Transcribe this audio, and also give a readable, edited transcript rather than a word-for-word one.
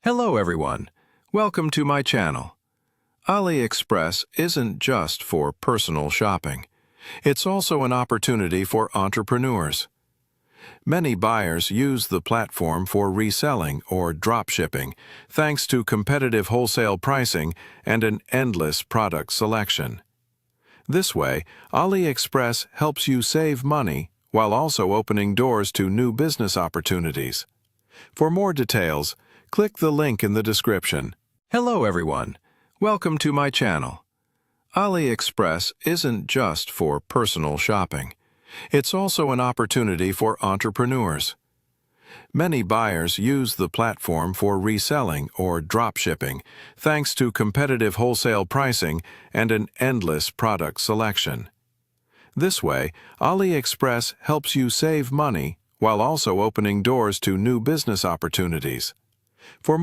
Hello everyone, welcome to my channel. AliExpress isn't just for personal shopping. It's also an opportunity for entrepreneurs. Many buyers use the platform for reselling or drop shipping, thanks to competitive wholesale pricing and an endless product selection. This way, AliExpress helps you save money while also opening doors to new business opportunities. For more details, click the link in the description. Hello everyone, welcome to my channel. AliExpress isn't just for personal shopping. It's also an opportunity for entrepreneurs. Many buyers use the platform for reselling or drop shipping, thanks to competitive wholesale pricing and an endless product selection. This way, AliExpress helps you save money while also opening doors to new business opportunities. For more